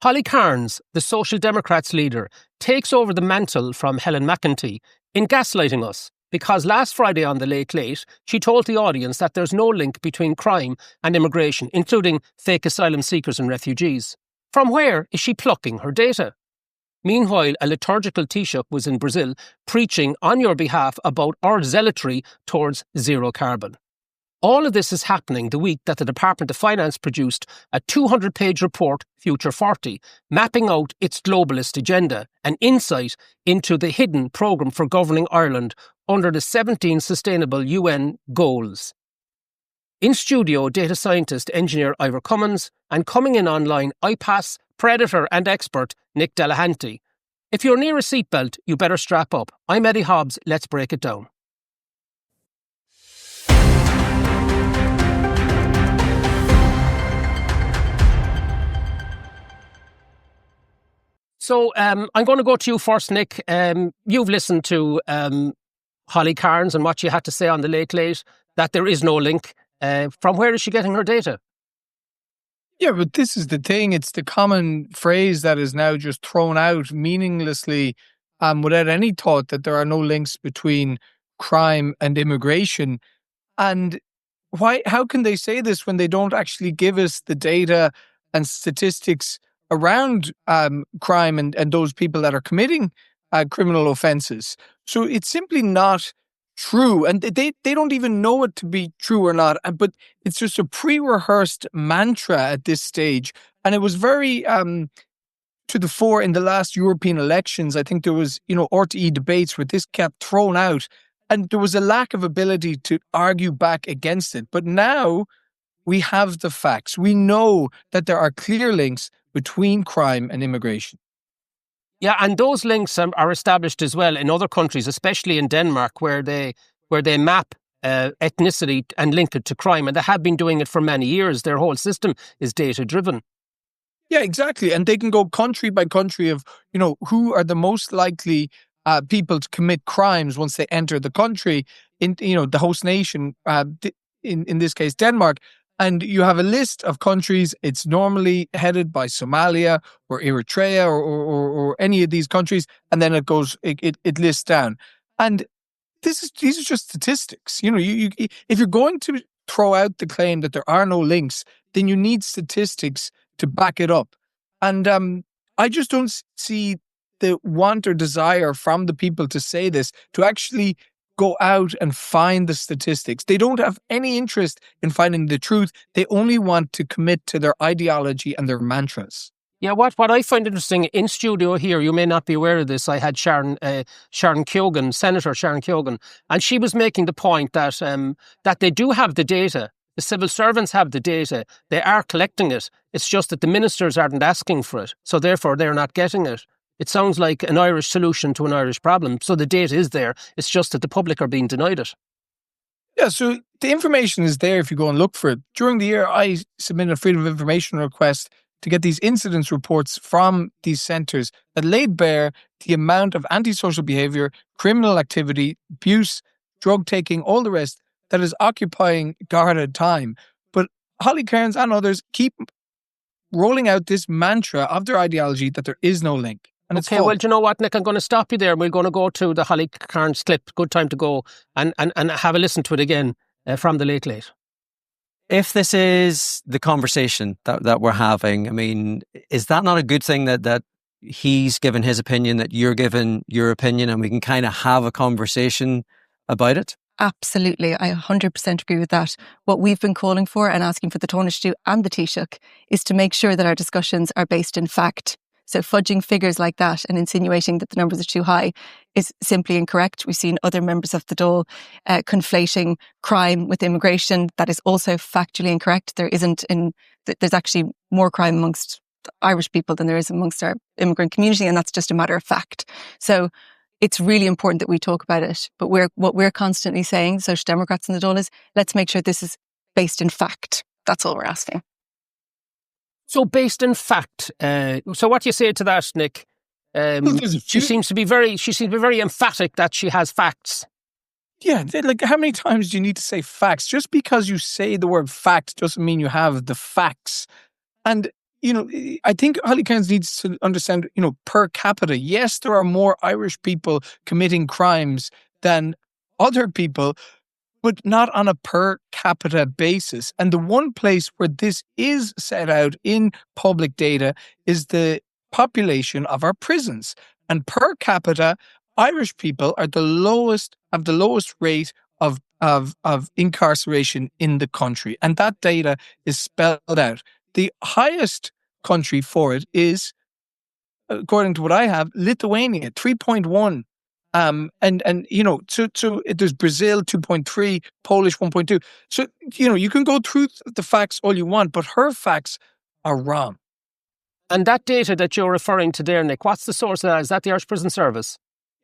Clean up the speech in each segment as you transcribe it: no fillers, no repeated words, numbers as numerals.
Holly Carnes, the Social Democrats leader, takes over the mantle from Helen McEntee in gaslighting us, because last Friday on the Late Late, she told the audience that there's no link between crime and immigration, including fake asylum seekers and refugees. From where is she plucking her data? Meanwhile, a liturgical Taoiseach was in Brazil preaching on your behalf about our zealotry towards zero carbon. All of this is happening the week that the Department of Finance produced a 200-page report, Future 40, mapping out its globalist agenda, an insight into the hidden programme for governing Ireland under the 17 Sustainable UN Goals. In studio, data scientist engineer Ivor Cummins, and coming in online, IPAS predator and expert Nick Delehanty. If you're near a seatbelt, you better strap up. I'm Eddie Hobbs. Let's break it down. So I'm going to go to you first, Nick. You've listened to Holly Carnes and what she had to say on the Late Late, that there is no link. From where is she getting her data? Yeah, but this is the thing. It's the common phrase that is now just thrown out meaninglessly without any thought that there are no links between crime and immigration. And how can they say this when they don't actually give us the data and statistics around crime and those people that are committing criminal offences? So it's simply not true. And they don't even know it to be true or not. But it's just a pre-rehearsed mantra at this stage. And it was very to the fore in the last European elections. I think there was, RTE debates where this kept thrown out. And there was a lack of ability to argue back against it. But now we have the facts. We know that there are clear links between crime and immigration. Yeah, and those links are established as well in other countries, especially in Denmark, where they map ethnicity and link it to crime. And they have been doing it for many years. Their whole system is data-driven. Yeah, exactly. And they can go country by country of, who are the most likely people to commit crimes once they enter the country, in the host nation, in this case, Denmark. And you have a list of countries. It's normally headed by Somalia or Eritrea or any of these countries. And then it lists down. And these are just statistics. If you're going to throw out the claim that there are no links, then you need statistics to back it up. And I just don't see the want or desire from the people to say this, to actually go out and find the statistics. They don't have any interest in finding the truth. They only want to commit to their ideology and their mantras. Yeah, what I find interesting in studio here, you may not be aware of this, I had Sharon Keoghan, Senator Sharon Keoghan, and she was making the point that that they do have the data. The civil servants have the data. They are collecting it. It's just that the ministers aren't asking for it. So therefore, they're not getting it. It sounds like an Irish solution to an Irish problem. So the data is there. It's just that the public are being denied it. Yeah, so the information is there if you go and look for it. During the year, I submitted a Freedom of Information request to get these incidence reports from these centres that laid bare the amount of antisocial behaviour, criminal activity, abuse, drug taking, all the rest that is occupying Garda time. But Holly Carnes and others keep rolling out this mantra of their ideology that there is no link. And okay, well, do you know what, Nick? I'm going to stop you there. We're going to go to the Holly Carnes clip. Good time to go and have a listen to it again from the Late Late. If this is the conversation that we're having, I mean, is that not a good thing that he's given his opinion, that you're given your opinion, and we can kind of have a conversation about it? Absolutely. I 100% agree with that. What we've been calling for and asking for the Taoiseach to do and the Taoiseach is to make sure that our discussions are based in fact. So fudging figures like that and insinuating that the numbers are too high is simply incorrect. We've seen other members of the Dáil conflating crime with immigration. That is also factually incorrect. There's actually more crime amongst Irish people than there is amongst our immigrant community, and that's just a matter of fact. So it's really important that we talk about it. But what we're constantly saying, Social Democrats and the Dáil, is let's make sure this is based in fact. That's all we're asking. So based in fact, so what do you say to that, Nick? She seems to be very emphatic that she has facts. Yeah, like how many times do you need to say facts? Just because you say the word fact doesn't mean you have the facts. And I think Holly Carnes needs to understand, per capita, yes, there are more Irish people committing crimes than other people, but not on a per capita basis. And the one place where this is set out in public data is the population of our prisons. And per capita, Irish people are the lowest rate of incarceration in the country. And that data is spelled out. The highest country for it is, according to what I have, Lithuania, 3.1. So there's Brazil 2.3, Polish 1.2. So, you can go through the facts all you want, but her facts are wrong. And that data that you're referring to there, Nick, what's the source of that? Is that the Irish Prison Service?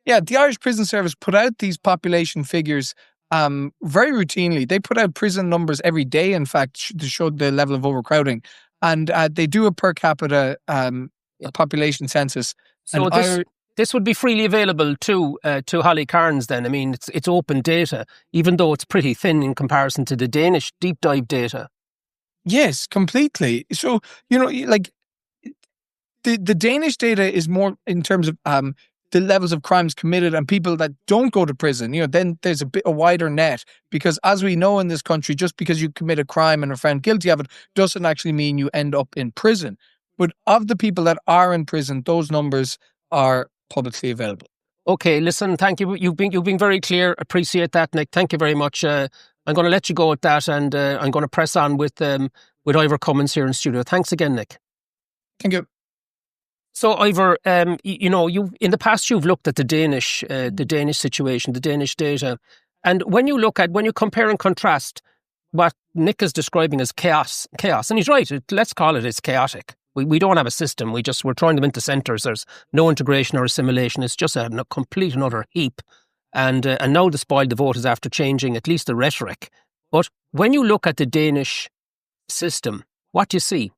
Yeah, the Irish Prison Service put out these population figures very routinely. They put out prison numbers every day, in fact, to show the level of overcrowding. And they do a per capita population census. So this would be freely available to Holly Carnes then. I mean, it's open data, even though it's pretty thin in comparison to the Danish deep dive data. Yes, completely. So, like the Danish data is more in terms of the levels of crimes committed and people that don't go to prison. Then there's a wider net, because as we know in this country, just because you commit a crime and are found guilty of it doesn't actually mean you end up in prison. But of the people that are in prison, those numbers are publicly available. Okay, listen, thank you. You've been very clear. Appreciate that, Nick. Thank you very much. I'm going to let you go with that, and I'm going to press on with Ivor Cummins here in studio. Thanks again, Nick. Thank you. So, Ivor, you in the past you've looked at the Danish situation, the Danish data, and when you compare and contrast what Nick is describing as chaos, and he's right. Let's call it's chaotic. We don't have a system. We're throwing them into centres. There's no integration or assimilation. It's just a complete and utter heap. And now the spoiled the vote is after changing at least the rhetoric. But when you look at the Danish system, what do you see?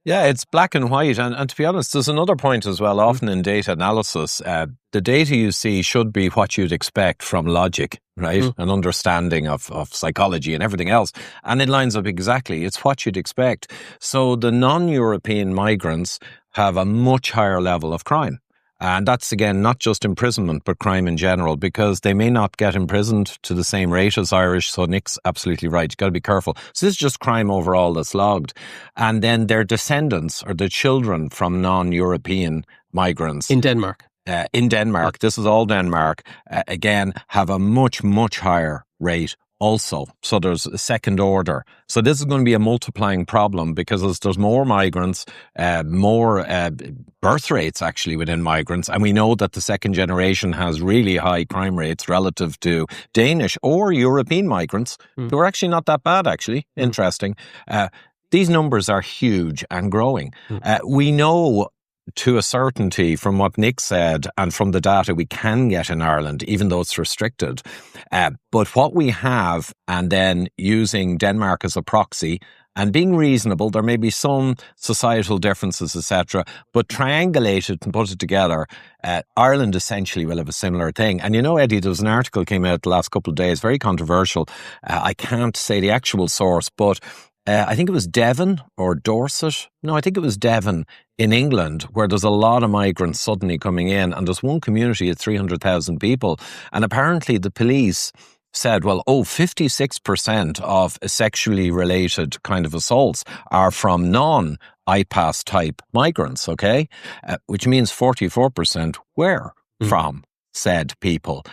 Yeah, it's black and white. And to be honest, there's another point as well. Often in data analysis, the data you see should be what you'd expect from logic, right? An understanding of psychology and everything else. And it lines up exactly. It's what you'd expect. So the non-European migrants have a much higher level of crime. And that's, again, not just imprisonment, but crime in general, because they may not get imprisoned to the same rate as Irish. So Nick's absolutely right. You've got to be careful. So this is just crime overall that's logged. And then their descendants or the children from non-European migrants. In Denmark. This is all Denmark, again, have a much, much higher rate also. So there's a second order. So this is going to be a multiplying problem, because as there's more migrants, more birth rates actually within migrants. And we know that the second generation has really high crime rates relative to Danish or European migrants, who are actually not that bad, actually. Interesting. These numbers are huge and growing. We know to a certainty from what Nick said and from the data we can get in Ireland, even though it's restricted. But what we have, and then using Denmark as a proxy and being reasonable, there may be some societal differences, etc., but triangulate it and put it together, Ireland essentially will have a similar thing. And Eddie, there was an article came out the last couple of days, very controversial. I can't say the actual source, but I think it was Devon or Dorset. No, I think it was Devon in England, where there's a lot of migrants suddenly coming in, and there's one community of 300,000 people. And apparently the police said, 56% of sexually related kind of assaults are from non-IPAS type migrants, okay? Which means 44% were from said people.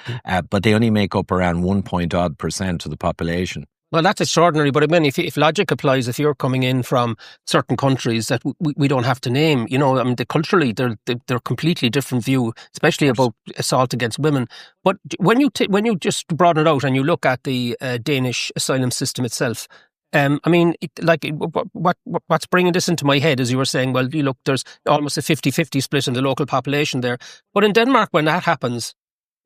But they only make up around 1% of the population. Well, that's extraordinary. But I mean, if logic applies, if you're coming in from certain countries that we don't have to name, culturally they're completely different view, especially about assault against women. But when you just brought it out and you look at the Danish asylum system itself, what's bringing this into my head is you were saying, well, you look, there's almost a 50-50 split in the local population there. But in Denmark, when that happens,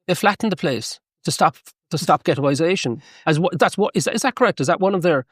they flatten the place to stop ghettoization. Is that correct? Is that one of their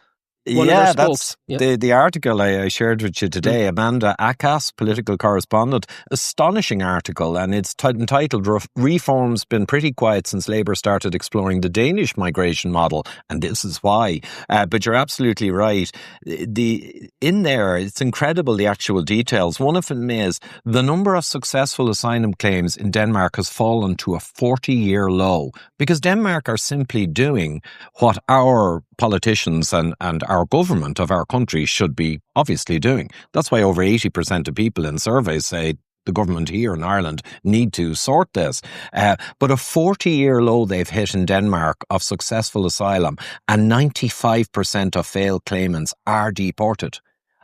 one of their Yeah, spokes. that's the article I shared with you today. Amanda Akas, political correspondent, astonishing article, and it's entitled "Reform's Been Pretty Quiet Since Labour Started Exploring the Danish Migration Model, and This Is Why." But you're absolutely right. In there, it's incredible, the actual details. One of them is the number of successful asylum claims in Denmark has fallen to a 40-year low, because Denmark are simply doing what our politicians and our government of our country should be obviously doing. That's why over 80% of people in surveys say the government here in Ireland need to sort this. But a 40-year low they've hit in Denmark of successful asylum, and 95% of failed claimants are deported.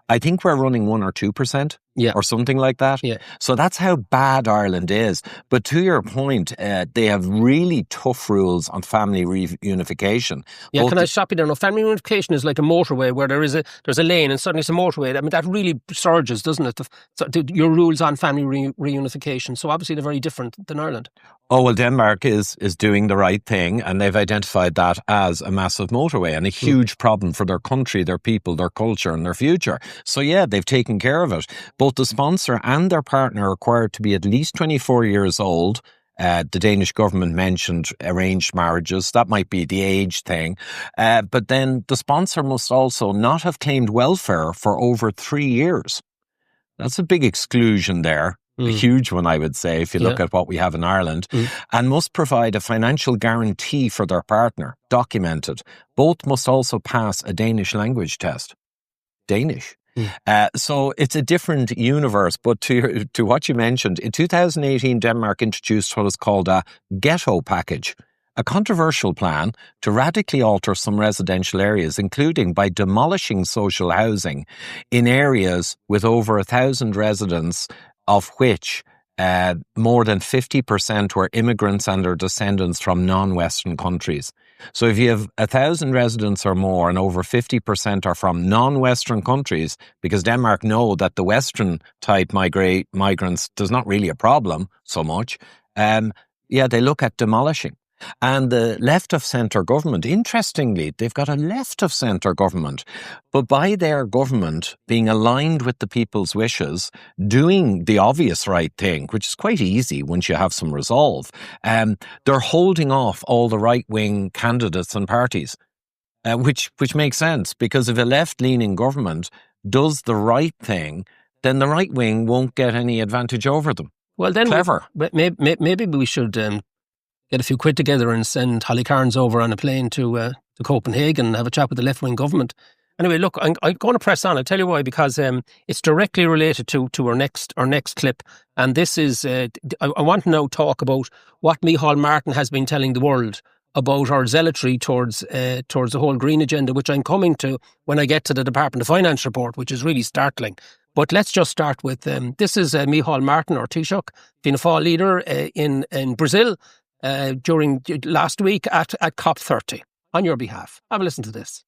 I think we're running 1 or 2%. Yeah. Or something like that. Yeah. So that's how bad Ireland is. But to your point, they have really tough rules on family reunification. Yeah, can I stop you there? No, family reunification is like a motorway where there's a lane and suddenly it's a motorway. I mean, that really surges, doesn't it? Your rules on family reunification. So obviously they're very different than Ireland. Oh, well, Denmark is doing the right thing, and they've identified that as a massive motorway and a huge problem for their country, their people, their culture and their future. So yeah, they've taken care of it. Both the sponsor and their partner are required to be at least 24 years old. The Danish government mentioned arranged marriages. That might be the age thing. But then the sponsor must also not have claimed welfare for over 3 years. That's a big exclusion there. A huge one, I would say, if you look at what we have in Ireland, and must provide a financial guarantee for their partner, documented. Both must also pass a Danish language test. Danish. So it's a different universe. But to what you mentioned, in 2018, Denmark introduced what is called a ghetto package, a controversial plan to radically alter some residential areas, including by demolishing social housing in areas with over 1,000 residents, of which more than 50% were immigrants and their descendants from non-Western countries. So if you have 1,000 residents or more and over 50% are from non-Western countries, because Denmark know that the Western type migrants, there's not really a problem so much, they look at demolishing. And the left-of-centre government, interestingly, they've got a left-of-centre government, but by their government being aligned with the people's wishes, doing the obvious right thing, which is quite easy once you have some resolve, they're holding off all the right-wing candidates and parties, which makes sense, because if a left-leaning government does the right thing, then the right wing won't get any advantage over them. Well, then clever. Maybe we should get a few quid together and send Holly Carnes over on a plane to Copenhagen and have a chat with the left-wing government. Anyway, look, I'm going to press on. I'll tell you why, because it's directly related to our next clip. And this is, I want to now talk about what Micheál Martin has been telling the world about our zealotry towards the whole green agenda, which I'm coming to when I get to the Department of Finance report, which is really startling. But let's just start with, this is Micheál Martin, or Taoiseach, Fianna Fáil leader in Brazil, during last week at COP30 on your behalf. Have a listen to this.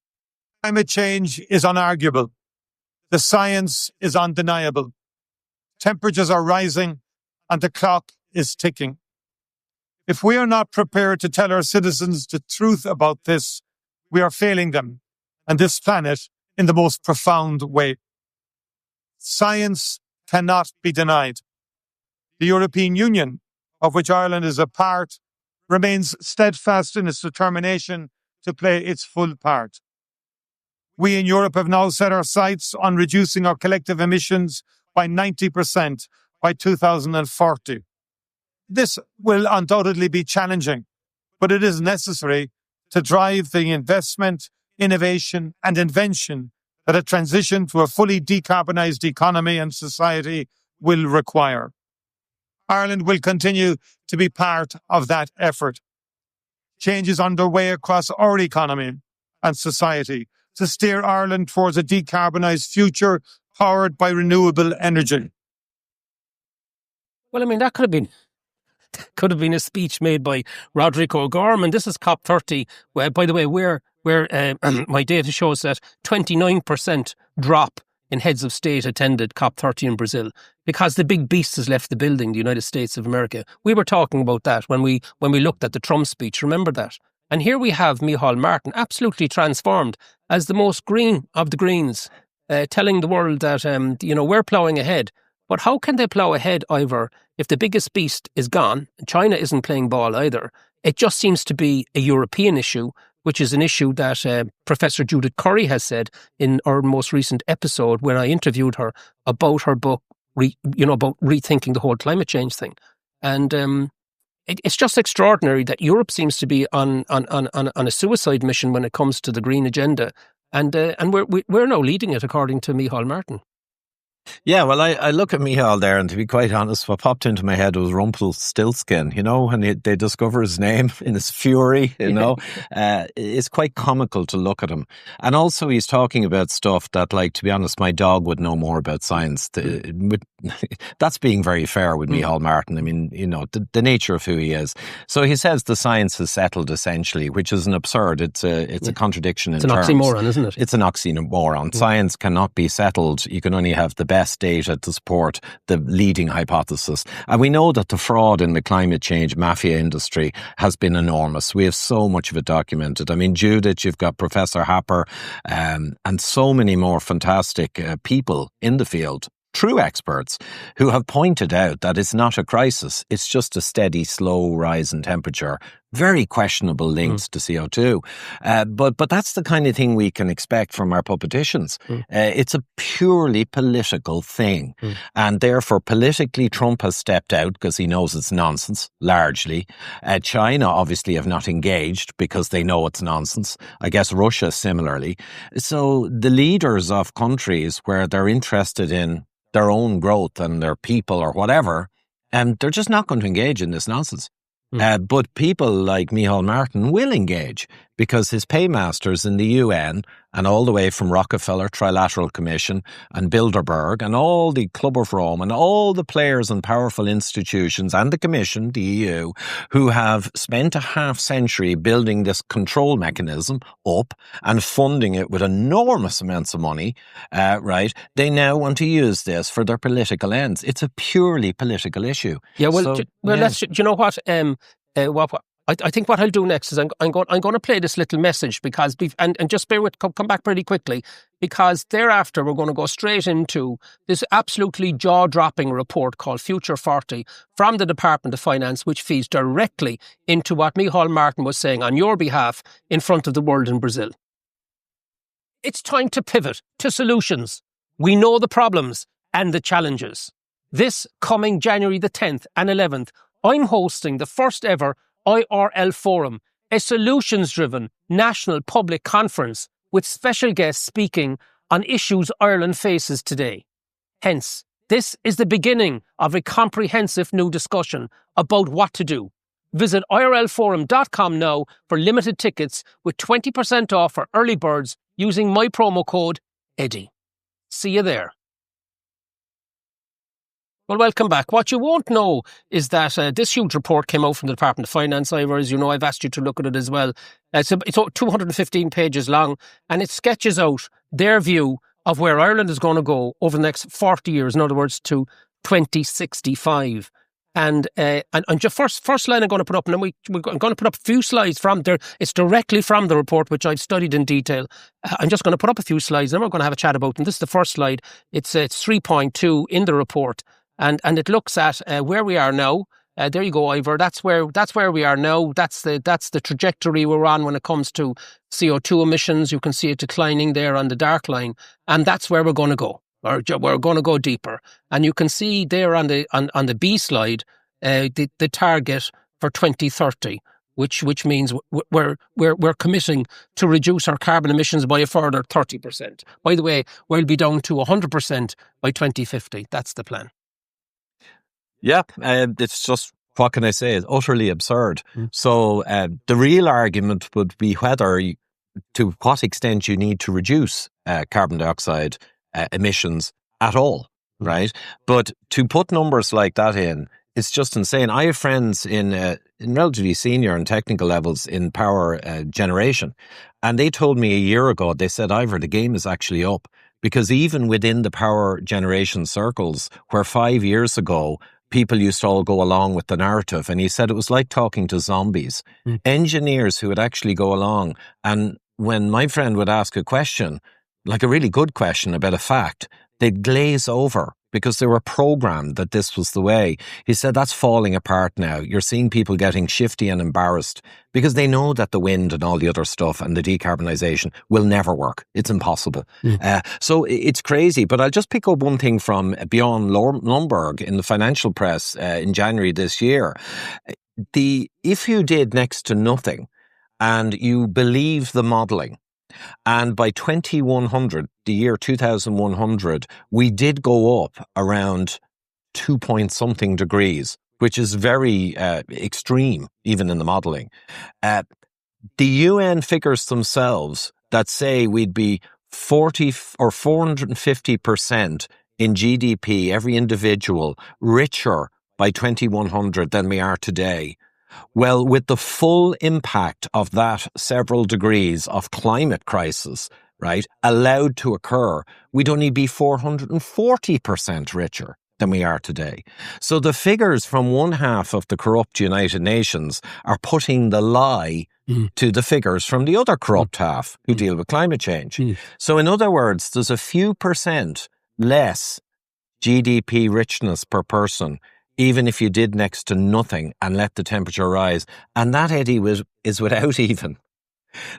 Climate change is unarguable. The science is undeniable. Temperatures are rising and the clock is ticking. If we are not prepared to tell our citizens the truth about this, we are failing them and this planet in the most profound way. Science cannot be denied. The European Union, of which Ireland is a part, remains steadfast in its determination to play its full part. We in Europe have now set our sights on reducing our collective emissions by 90% by 2040. This will undoubtedly be challenging, but it is necessary to drive the investment, innovation, and invention that a transition to a fully decarbonised economy and society will require. Ireland will continue to be part of that effort. Change is underway across our economy and society to steer Ireland towards a decarbonised future powered by renewable energy. Well, I mean, that could have been a speech made by Roderick O'Gorman. This is COP30, where, by the way, where my data shows that 29% drop in heads of state attended COP30 in Brazil because the big beast has left the building, the United States of America. We were talking about that when we looked at the Trump speech. Remember that? And here we have Micheál Martin, absolutely transformed as the most green of the greens, telling the world that, we're ploughing ahead. But how can they plough ahead, Ivor, if the biggest beast is gone? China isn't playing ball either. It just seems to be a European issue, which is an issue that Professor Judith Curry has said in our most recent episode when I interviewed her about her book, about rethinking the whole climate change thing. And it's just extraordinary that Europe seems to be on a suicide mission when it comes to the green agenda. And we're now leading it, according to Micheál Martin. Yeah, well, I look at Micheál there, and to be quite honest, what popped into my head was Rumpelstiltskin, and they discover his name in his fury, It's quite comical to look at him. And also he's talking about stuff that, like, to be honest, my dog would know more about science. That's being very fair with Micheál Martin. I mean, the nature of who he is. So he says the science is settled, essentially, which is an absurd. It's a contradiction in terms. It's an oxymoron, isn't it? It's an oxymoron. Science cannot be settled. You can only have the best data to support the leading hypothesis. And we know that the fraud in the climate change mafia industry has been enormous. We have so much of it documented. I mean, Judith, you've got Professor Happer, and so many more fantastic people in the field, true experts, who have pointed out that it's not a crisis. It's just a steady, slow rise in temperature. Very questionable links to CO2. But that's the kind of thing we can expect from our politicians. It's a purely political thing. And therefore, politically, Trump has stepped out because he knows it's nonsense, largely. China, obviously, have not engaged because they know it's nonsense. I guess Russia, similarly. So the leaders of countries where they're interested in their own growth and their people or whatever, they're just not going to engage in this nonsense. But people like Micheál Martin will engage because his paymasters in the UN and all the way from Rockefeller Trilateral Commission and Bilderberg and all the Club of Rome and all the players and powerful institutions and the Commission, the EU, who have spent a half century building this control mechanism up and funding it with enormous amounts of money, right? They now want to use this for their political ends. It's a purely political issue. Yeah, well, let's. Do you know what? I think what I'll do next is I'm going to play this little message because and just bear with, come back pretty quickly, because thereafter we're going to go straight into this absolutely jaw-dropping report called Future 40 from the Department of Finance, which feeds directly into what Micheál Martin was saying on your behalf in front of the world in Brazil. It's time to pivot to solutions. We know the problems and the challenges. This coming January the 10th and 11th, I'm hosting the first ever IRL Forum, a solutions-driven national public conference with special guests speaking on issues Ireland faces today. Hence, this is the beginning of a comprehensive new discussion about what to do. Visit irlforum.com now for limited tickets with 20% off for early birds using my promo code EDDIE. See you there. Well, welcome back. What you won't know is that this huge report came out from the Department of Finance, Ivor. As you know, I've asked you to look at it as well. It's 215 pages long, and it sketches out their view of where Ireland is going to go over the next 40 years, in other words, to 2065. And just first line I'm going to put up, and then we're going to put up a few slides from there. It's directly from the report, which I've studied in detail. I'm just going to put up a few slides, and then we're going to have a chat about them. This is the first slide. It's 3.2 in the report. And it looks at where we are now. There you go, Ivor. That's where we are now. That's the trajectory we're on when it comes to CO2 emissions. You can see it declining there on the dark line, and that's where we're going to go. Or we're going to go deeper. And you can see there on the B slide the target for 2030, which means we're committing to reduce our carbon emissions by a further 30%. By the way, we'll be down to 100% by 2050. That's the plan. Yeah, it's just, what can I say, it's utterly absurd. So the real argument would be to what extent you need to reduce carbon dioxide emissions at all, right? But to put numbers like that in, it's just insane. I have friends in relatively senior and technical levels in power generation, and they told me a year ago, they said, Ivor, the game is actually up. Because even within the power generation circles, where 5 years ago, people used to all go along with the narrative. And he said it was like talking to zombies. Engineers who would actually go along. And when my friend would ask a question, like a really good question about a fact, they'd glaze over because they were programmed that this was the way. He said that's falling apart now. You're seeing people getting shifty and embarrassed because they know that the wind and all the other stuff and the decarbonisation will never work. It's impossible. So it's crazy. But I'll just pick up one thing from Bjorn Lomborg in the financial press in January this year. If you did next to nothing and you believe the modelling, and by 2100, the year 2100, we did go up around 2 point something degrees, which is very extreme, even in the modelling. The UN figures themselves that say we'd be 40 or 450% in GDP, every individual, richer by 2100 than we are today. Well, with the full impact of that several degrees of climate crisis, right, allowed to occur, we'd only be 440% richer than we are today. So the figures from one half of the corrupt United Nations are putting the lie to the figures from the other corrupt half who deal with climate change. So in other words, there's a few percent less GDP richness per person even if you did next to nothing and let the temperature rise. And that, Eddie, is without even.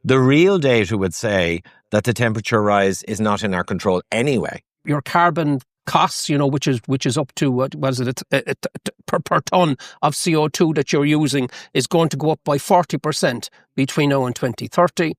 The real data would say that the temperature rise is not in our control anyway. Your carbon costs, which is up to, what is it, per tonne of CO2 that you're using is going to go up by 40% between now and 2030.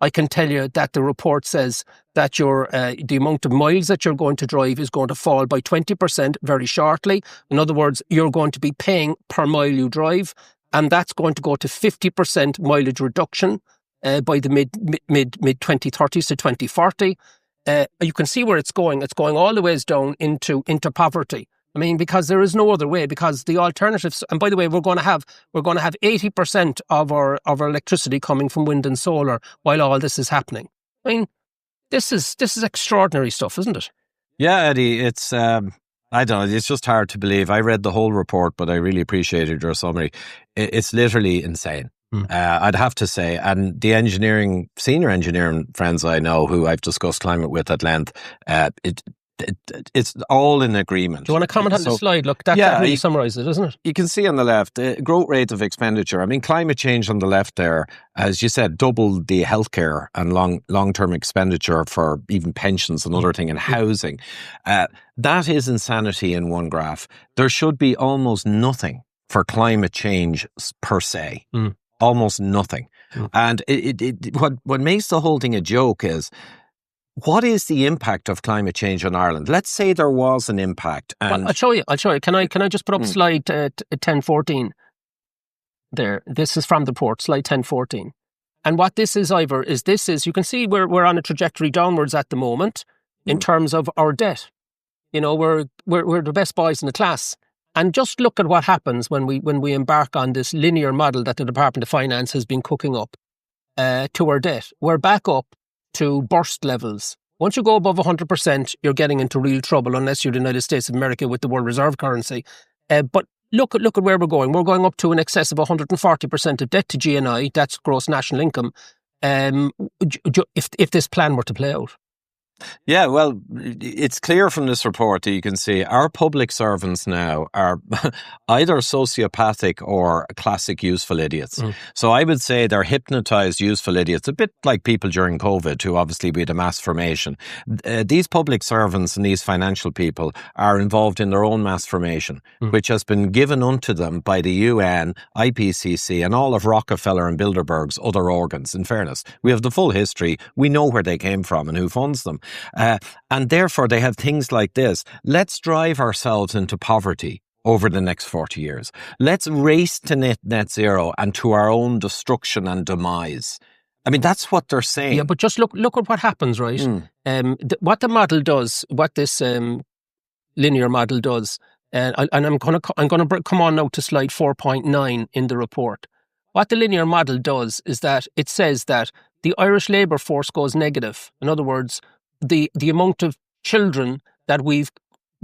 I can tell you that the report says that the amount of miles that you're going to drive is going to fall by 20% very shortly. In other words, you're going to be paying per mile you drive, and that's going to go to 50% mileage reduction by the mid 2030s to 2040. You can see where it's going. It's going all the ways down into poverty. I mean, because there is no other way, because the alternatives, and by the way, we're going to have 80% of our electricity coming from wind and solar while all this is happening. I mean, this is extraordinary stuff, isn't it? Yeah, Eddie, it's, I don't know, it's just hard to believe. I read the whole report, but I really appreciated your summary. It's literally insane. I'd have to say, and the senior engineering friends I know who I've discussed climate with at length, it's all in agreement. Do you want to comment on the slide? Look, that really summarises it, doesn't it? You can see on the left, the growth rate of expenditure. I mean, climate change on the left there, as you said, doubled the healthcare and long-term expenditure for even pensions and other things and housing. That is insanity in one graph. There should be almost nothing for climate change per se. Almost nothing. And what makes the whole thing a joke is, what is the impact of climate change on Ireland? Let's say there was an impact. And I'll show you. Can I just put up slide 1014 there? This is from the report, slide 1014. And what this is, Ivor, is you can see we're on a trajectory downwards at the moment in terms of our debt. We're the best boys in the class. And just look at what happens when we embark on this linear model that the Department of Finance has been cooking up to our debt. We're back up to burst levels. Once you go above 100%, you're getting into real trouble unless you're the United States of America with the world reserve currency. But look at where we're going. We're going up to in excess of 140% of debt to GNI. That's gross national income. If this plan were to play out. Yeah, well, it's clear from this report that you can see our public servants now are either sociopathic or classic useful idiots. So I would say they're hypnotized useful idiots, a bit like people during COVID who obviously we had a mass formation. These public servants and these financial people are involved in their own mass formation, which has been given unto them by the UN, IPCC and all of Rockefeller and Bilderberg's other organs. In fairness, we have the full history. We know where they came from and who funds them. And therefore they have things like this. Let's drive ourselves into poverty over the next 40 years. Let's race to net zero and to our own destruction and demise. I mean, that's what they're saying. Yeah, but just look at what happens, right? What the model does, what this linear model does, and I'm going to come on now to slide 4.9 in the report. What the linear model does is that it says that the Irish labour force goes negative. In other words, the amount of children that we've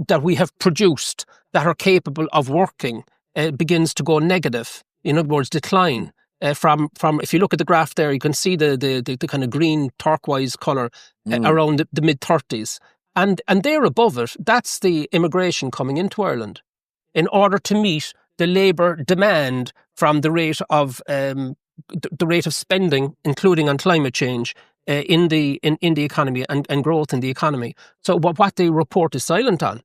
that we have produced that are capable of working begins to go negative. In other words, decline. From if you look at the graph there, you can see the kind of green turquoise colour around the mid-30s. And there above it, that's the immigration coming into Ireland in order to meet the labour demand from the rate of spending, including on climate change, in the economy and growth in the economy. So what the report is silent on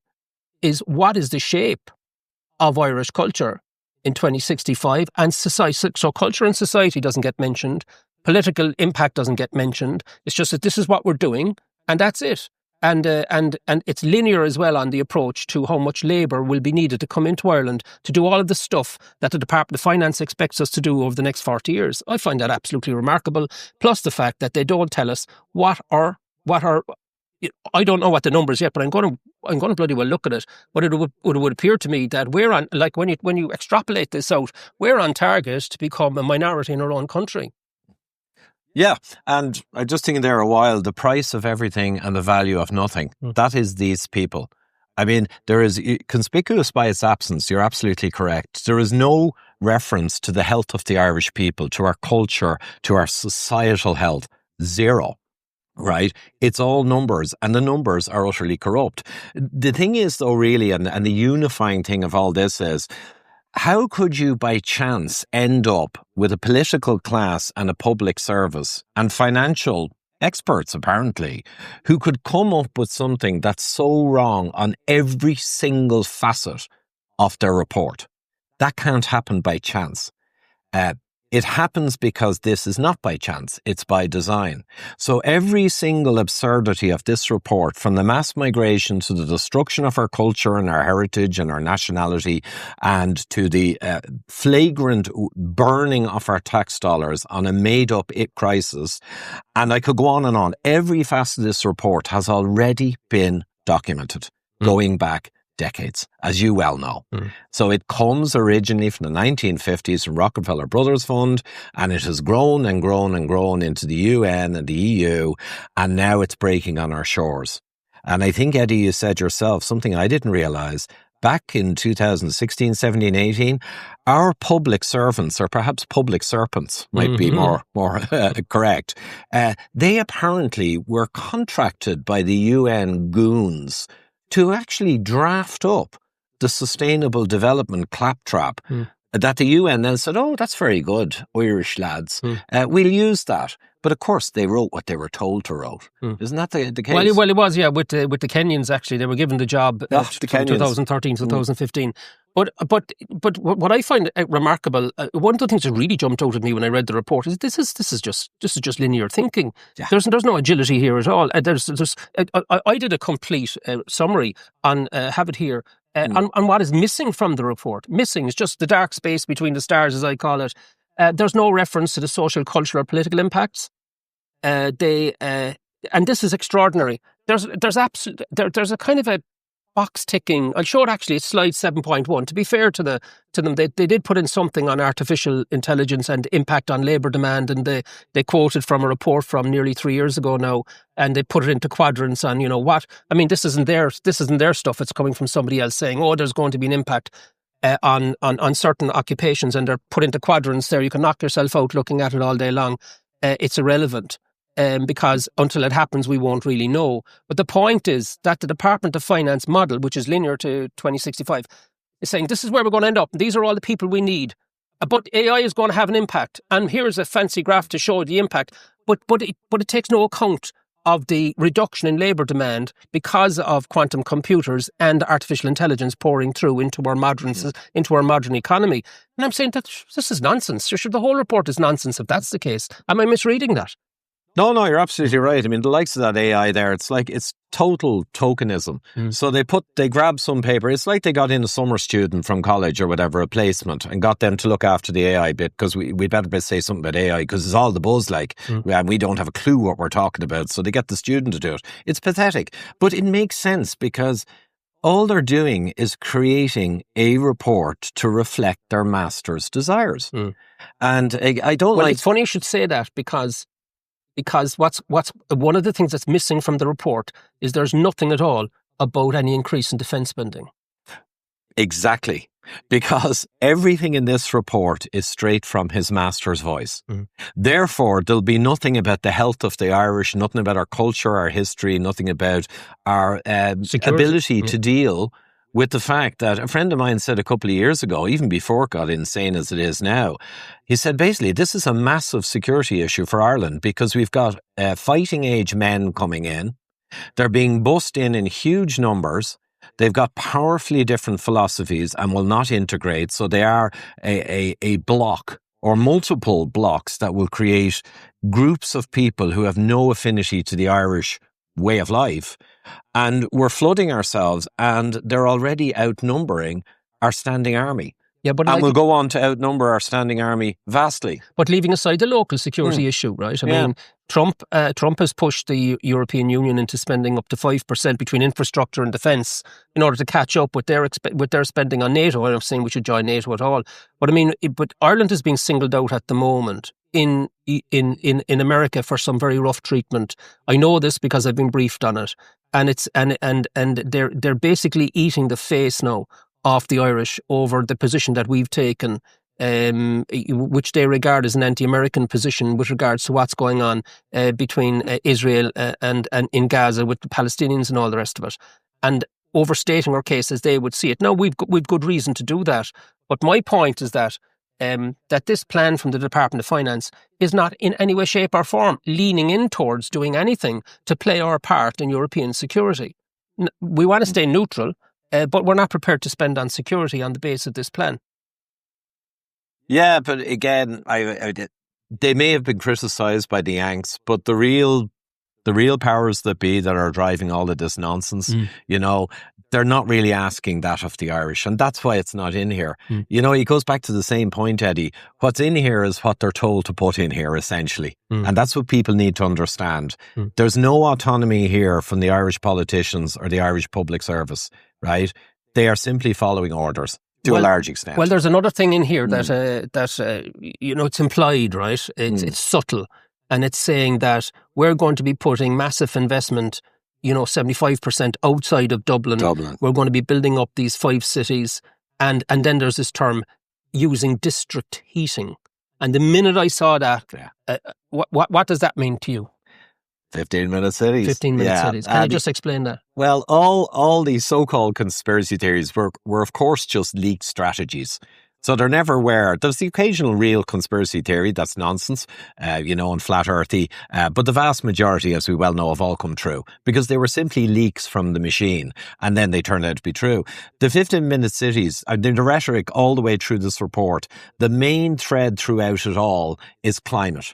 is what is the shape of Irish culture in 2065 and society. So culture and society doesn't get mentioned. Political impact doesn't get mentioned. It's just that this is what we're doing and that's it. And it's linear as well on the approach to how much labour will be needed to come into Ireland to do all of the stuff that the Department of Finance expects us to do over the next 40 years. I find that absolutely remarkable. Plus the fact that they don't tell us what are. I don't know what the numbers yet, but I'm going to bloody well look at it. But it would appear to me that we're on, like when you extrapolate this out, we're on target to become a minority in our own country. Yeah, and I just thinking there a while, the price of everything and the value of nothing. That is these people. I mean, there is conspicuous by its absence. You're absolutely correct. There is no reference to the health of the Irish people, to our culture, to our societal health. Zero. Right? It's all numbers, and the numbers are utterly corrupt. The thing is, though, really, and the unifying thing of all this is, how could you by chance end up with a political class and a public service and financial experts, apparently, who could come up with something that's so wrong on every single facet of their report? That can't happen by chance. It happens because this is not by chance, it's by design. So every single absurdity of this report, from the mass migration to the destruction of our culture and our heritage and our nationality, and to the flagrant burning of our tax dollars on a made-up crisis, and I could go on and on, every facet of this report has already been documented, going back decades, as you well know. So it comes originally from the 1950s from Rockefeller Brothers Fund, and it has grown and grown and grown into the UN and the EU, and now it's breaking on our shores. And I think, Eddie, you said yourself something I didn't realise. Back in 2016, 17, 18, our public servants, or perhaps public serpents might be more correct, they apparently were contracted by the UN goons to actually draft up the sustainable development claptrap that the UN then said, oh, that's very good, Irish lads. We'll use that. But of course, they wrote what they were told to write. Isn't that the case? Well, it was, yeah, with the Kenyans, actually. They were given the job from 2013, 2015. But what I find remarkable, one of the things that really jumped out at me when I read the report is this is just linear thinking. Yeah. There's no agility here at all. I did a complete summary on have it here on what is missing from the report. Missing is just the dark space between the stars, as I call it. There's no reference to the social, cultural, or political impacts. And this is extraordinary. There's a kind of a box ticking. I'll show it actually. It's slide 7.1. To be fair to them, they did put in something on artificial intelligence and impact on labour demand, and they quoted from a report from nearly 3 years ago now, and they put it into quadrants on what. I mean, this isn't their stuff. It's coming from somebody else saying, oh, there's going to be an impact on certain occupations, and they're put into quadrants there. You can knock yourself out looking at it all day long. It's irrelevant. Because until it happens, we won't really know. But the point is that the Department of Finance model, which is linear to 2065, is saying this is where we're going to end up. These are all the people we need. But AI is going to have an impact. And here's a fancy graph to show the impact. But it takes no account of the reduction in labour demand because of quantum computers and artificial intelligence pouring through into our modern economy. And I'm saying that this is nonsense. Sure, the whole report is nonsense if that's the case. Am I misreading that? No, you're absolutely right. I mean, the likes of that AI there, it's total tokenism. So they grab some paper. It's like they got in a summer student from college or whatever, a placement, and got them to look after the AI bit, because we'd better say something about AI, because it's all the buzz, and we don't have a clue what we're talking about. So they get the student to do it. It's pathetic. But it makes sense, because all they're doing is creating a report to reflect their master's desires. And I don't It's funny you should say that, because what's one of the things that's missing from the report is there's nothing at all about any increase in defence spending. Exactly. Because everything in this report is straight from his master's voice. Therefore, there'll be nothing about the health of the Irish, nothing about our culture, our history, nothing about our ability to deal with the fact that a friend of mine said a couple of years ago, even before it got insane as it is now, he said basically this is a massive security issue for Ireland because we've got fighting age men coming in. They're being bussed in huge numbers. They've got powerfully different philosophies and will not integrate. So they are a block or multiple blocks that will create groups of people who have no affinity to the Irish way of life. And we're flooding ourselves, and they're already outnumbering our standing army. Yeah, but and we'll go on to outnumber our standing army vastly. But leaving aside the local security issue, right? I mean, Trump has pushed the European Union into spending up to 5% between infrastructure and defence in order to catch up with their spending on NATO. I'm not saying we should join NATO at all, but I mean, but Ireland is being singled out at the moment in America for some very rough treatment. I know this because I've been briefed on it, and it's and they're basically eating the face now of the Irish over the position that we've taken, which they regard as an anti-American position with regards to what's going on between Israel and in Gaza with the Palestinians and all the rest of it, and overstating our case as they would see it. Now, we've good reason to do that, but my point is that that this plan from the Department of Finance is not in any way, shape or form leaning in towards doing anything to play our part in European security. We want to stay neutral, but we're not prepared to spend on security on the base of this plan. Yeah, but again, they may have been criticised by the Yanks, but the real powers that be that are driving all of this nonsense, you know, they're not really asking that of the Irish, and that's why it's not in here. You know, it goes back to the same point, Eddie. What's in here is what they're told to put in here, essentially. And that's what people need to understand. There's no autonomy here from the Irish politicians or the Irish public service, right? They are simply following orders to a large extent. Well, there's another thing in here that you know, it's implied, right? It's subtle, and it's saying that we're going to be putting massive investment, you know, 75% outside of Dublin. We're going to be building up these 5 cities. And then there's this term, using district heating. And the minute I saw that, what does that mean to you? 15-minute cities. 15-minute cities. Can you just explain that? Well, all these so-called conspiracy theories were of course just leaked strategies. So they're never where. There's the occasional real conspiracy theory that's nonsense, you know, and flat earthy. But the vast majority, as we well know, have all come true because they were simply leaks from the machine, and then they turned out to be true. The 15-minute cities, the rhetoric all the way through this report, the main thread throughout it all is climate.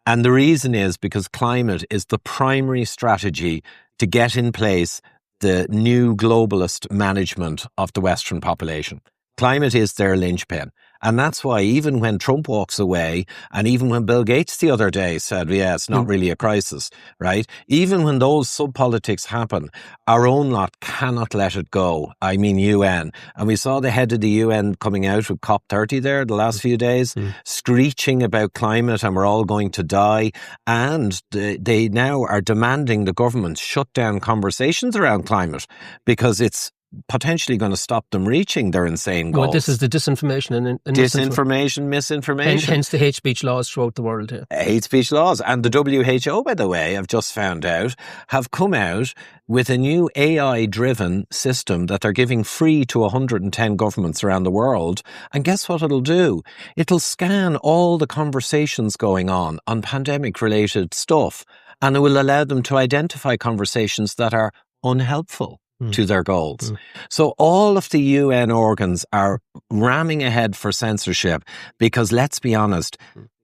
And the reason is because climate is the primary strategy to get in place the new globalist management of the Western population. Climate is their linchpin. And that's why even when Trump walks away, and even when Bill Gates the other day said, yeah, it's not really a crisis, right? Even when those sub-politics happen, our own lot cannot let it go. I mean UN. And we saw the head of the UN coming out with COP30 there the last few days, screeching about climate and we're all going to die. And they now are demanding the government shut down conversations around climate because it's potentially going to stop them reaching their insane goals. Well, this is the disinformation and misinformation. Hence the hate speech laws throughout the world. Yeah. Hate speech laws. And the WHO, by the way, I've just found out, have come out with a new AI-driven system that they're giving free to 110 governments around the world. And guess what it'll do? It'll scan all the conversations going on pandemic-related stuff, and it will allow them to identify conversations that are unhelpful to their goals. So all of the UN organs are ramming ahead for censorship because, let's be honest,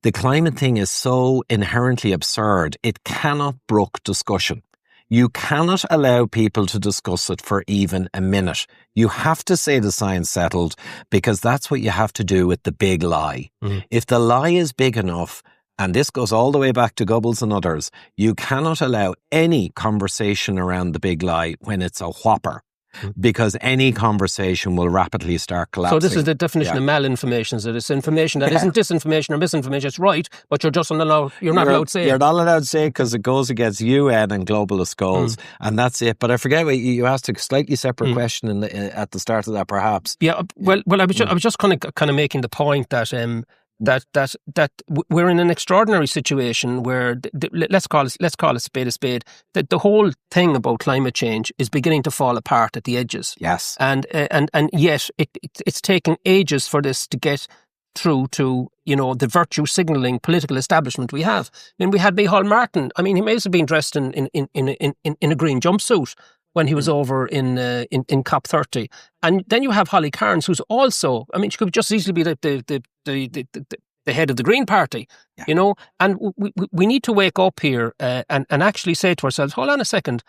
the climate thing is so inherently absurd, it cannot brook discussion. You cannot allow people to discuss it for even a minute. You have to say the science settled because that's what you have to do with the big lie. If the lie is big enough, and this goes all the way back to Goebbels and others, you cannot allow any conversation around the big lie when it's a whopper. because any conversation will rapidly start collapsing. So this is the definition of malinformation. So it's information that isn't disinformation or misinformation. It's right, but you're just not allowed to say it. You're not allowed to say it because it goes against UN and globalist goals, and that's it. But I forget what you asked a slightly separate question at the start of that, perhaps. Yeah, well, I was just kind of making the point that that we're in an extraordinary situation where let's call it spade a spade. That the whole thing about climate change is beginning to fall apart at the edges. Yes, and yet it's taking ages for this to get through to the virtue signalling political establishment we have. I mean, we had Micheál Martin. I mean, he may have been dressed in a green jumpsuit when he was over in COP30. And then you have Holly Carnes, who's also, I mean, she could just easily be the head of the Green Party, and we need to wake up here and actually say to ourselves, hold on a second,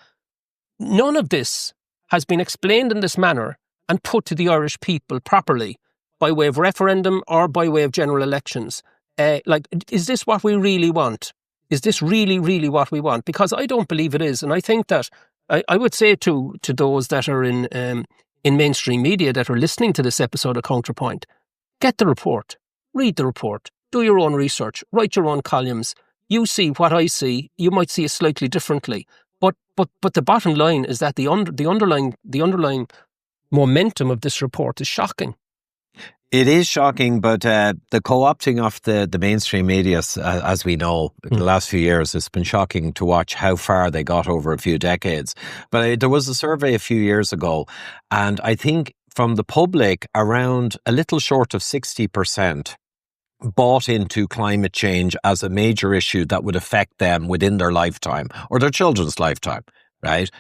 none of this has been explained in this manner and put to the Irish people properly by way of referendum or by way of general elections. Is this what we really want? Is this really, really what we want? Because I don't believe it is. And I think that I would say to those that are in mainstream media that are listening to this episode of Counterpoint, get the report, read the report, do your own research, write your own columns. You see what I see. You might see it slightly differently, but the bottom line is that the underlying momentum of this report is shocking. It is shocking, but the co-opting of the mainstream media, as we know, in the last few years, it's been shocking to watch how far they got over a few decades. But there was a survey a few years ago, and I think from the public, around a little short of 60% bought into climate change as a major issue that would affect them within their lifetime or their children's lifetime, right?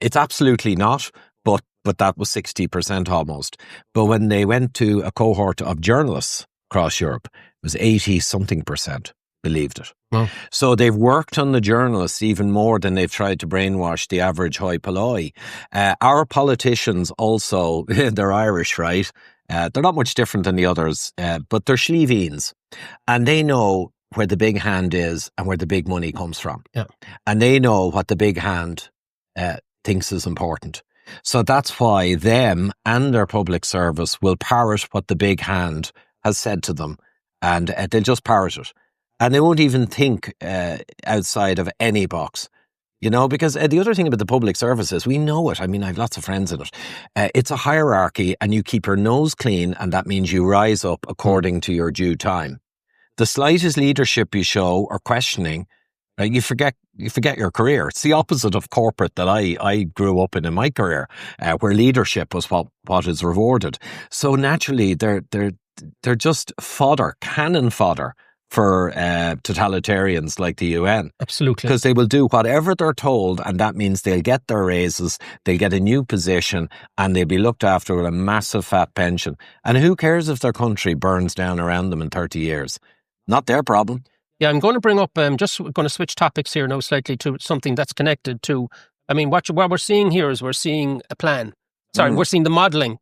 It's absolutely not, but that was 60% almost. But when they went to a cohort of journalists across Europe, it was 80-something% believed it. Oh. So they've worked on the journalists even more than they've tried to brainwash the average hoi polloi. Our politicians also, they're Irish, right? They're not much different than the others, but they're Schleveens. And they know where the big hand is and where the big money comes from. Yeah. And they know what the big hand thinks is important. So that's why them and their public service will parrot what the big hand has said to them, and they'll just parrot it. And they won't even think outside of any box, because the other thing about the public service is we know it. I mean, I have lots of friends in it. It's a hierarchy and you keep your nose clean, and that means you rise up according to your due time. The slightest leadership you show or questioning, right, you forget your career. It's the opposite of corporate that I grew up in my career, where leadership was what is rewarded. So naturally, they're just fodder, cannon fodder for totalitarians like the UN. Absolutely. Because they will do whatever they're told, and that means they'll get their raises, they'll get a new position, and they'll be looked after with a massive fat pension. And who cares if their country burns down around them in 30 years? Not their problem. Yeah, I'm going to bring up, just going to switch topics here now slightly to something that's connected to, I mean, what we're seeing here is we're seeing a plan. We're seeing the modelling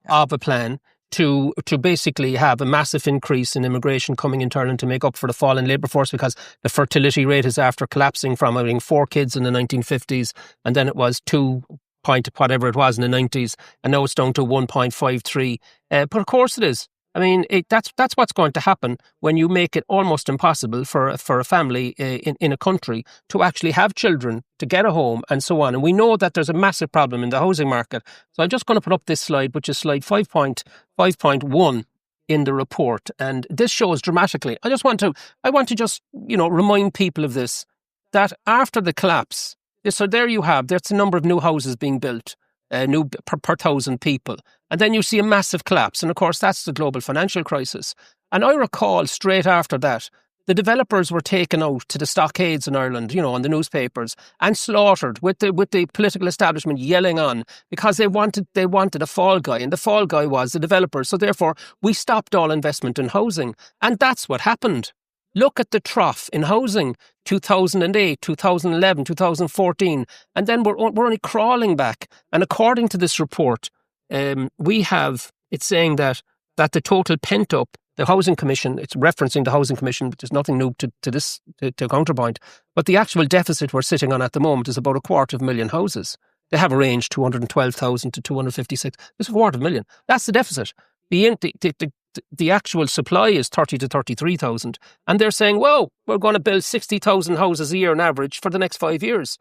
of a plan to basically have a massive increase in immigration coming into Ireland to make up for the fall in labour force, because the fertility rate is after collapsing from having 4 kids in the 1950s, and then it was 2 point whatever it was in the 90s, and now it's down to 1.53. But of course it is. I mean, that's what's going to happen when you make it almost impossible for a family in a country to actually have children, to get a home, and so on. And we know that there's a massive problem in the housing market. So I'm just going to put up this slide, which is slide 5.1 in the report, and this shows dramatically. I want to just remind people of this, that after the collapse, so there you have, there's a number of new houses being built. New per 1,000 people. And then you see a massive collapse. And of course, that's the global financial crisis. And I recall straight after that, the developers were taken out to the stockades in Ireland, on the newspapers, and slaughtered with the political establishment yelling on, because they wanted a fall guy, and the fall guy was the developers. So therefore, we stopped all investment in housing. And that's what happened. Look at the trough in housing, 2008, 2011, 2014, and then we're only crawling back. And according to this report, it's saying that the total pent up, the Housing Commission, it's referencing the Housing Commission, but there's nothing new to Counterpoint, but the actual deficit we're sitting on at the moment is about 250,000 houses. They have a range 212,000 to 256. It's 250,000. That's the deficit. The actual supply is 30 to 33,000. And they're saying, whoa, we're going to build 60,000 houses a year on average for the next 5 years.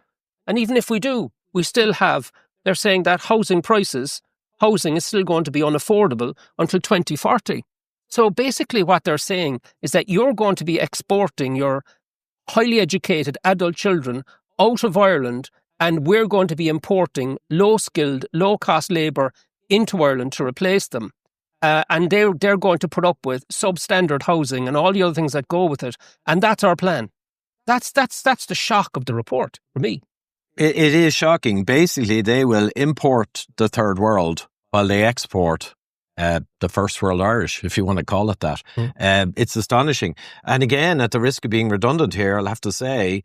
And even if we do, we still have, they're saying that housing is still going to be unaffordable until 2040. So basically what they're saying is that you're going to be exporting your highly educated adult children out of Ireland, and we're going to be importing low-skilled, low-cost labour into Ireland to replace them. And they're going to put up with substandard housing and all the other things that go with it. And that's our plan. That's the shock of the report for me. It is shocking. Basically, they will import the third world while they export the first world Irish, if you want to call it that. It's astonishing. And again, at the risk of being redundant here, I'll have to say,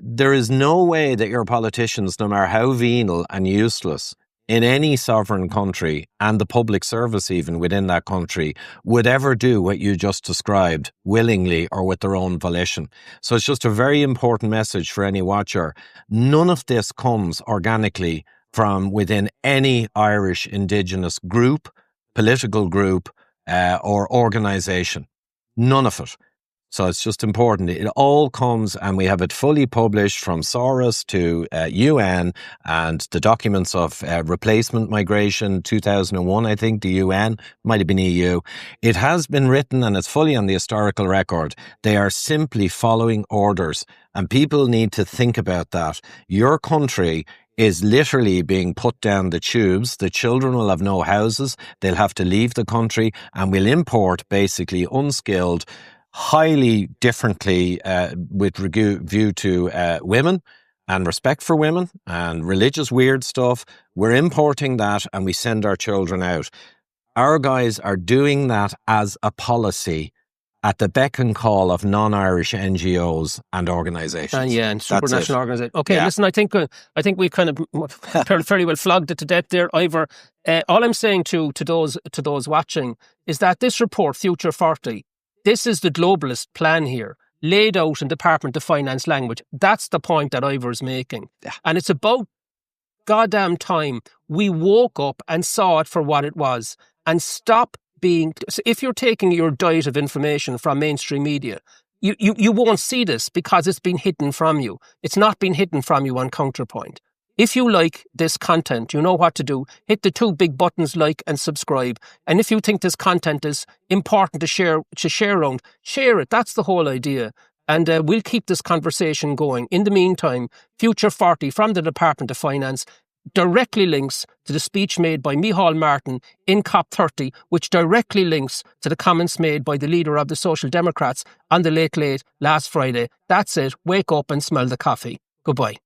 there is no way that your politicians, no matter how venal and useless, in any sovereign country, and the public service even within that country, would ever do what you just described willingly or with their own volition. So it's just a very important message for any watcher. None of this comes organically from within any Irish Indigenous group, political group, or organisation. None of it. So it's just important. It all comes, and we have it fully published from Soros to UN, and the documents of replacement migration, 2001, I think, the UN, might have been EU. It has been written, and it's fully on the historical record. They are simply following orders, and people need to think about that. Your country is literally being put down the tubes. The children will have no houses. They'll have to leave the country, and we'll import basically unskilled, highly differently with view to women and respect for women and religious weird stuff. We're importing that, and we send our children out. Our guys are doing that as a policy at the beck and call of non-Irish NGOs and organisations. And supranational organisations. Okay, listen, I think we've kind of fairly well flogged it to death there, Ivor. All I'm saying to those watching is that this report, Future 40, this is the globalist plan here, laid out in Department of Finance language. That's the point that Ivor's making. Yeah. And it's about goddamn time we woke up and saw it for what it was, and stop being... If you're taking your diet of information from mainstream media, you won't see this because it's been hidden from you. It's not been hidden from you on Counterpoint. If you like this content, you know what to do. Hit the 2 big buttons, like and subscribe. And if you think this content is important to share around, share it. That's the whole idea. And we'll keep this conversation going. In the meantime, Future 40 from the Department of Finance directly links to the speech made by Micheál Martin in COP30, which directly links to the comments made by the leader of the Social Democrats on the Late Late last Friday. That's it. Wake up and smell the coffee. Goodbye.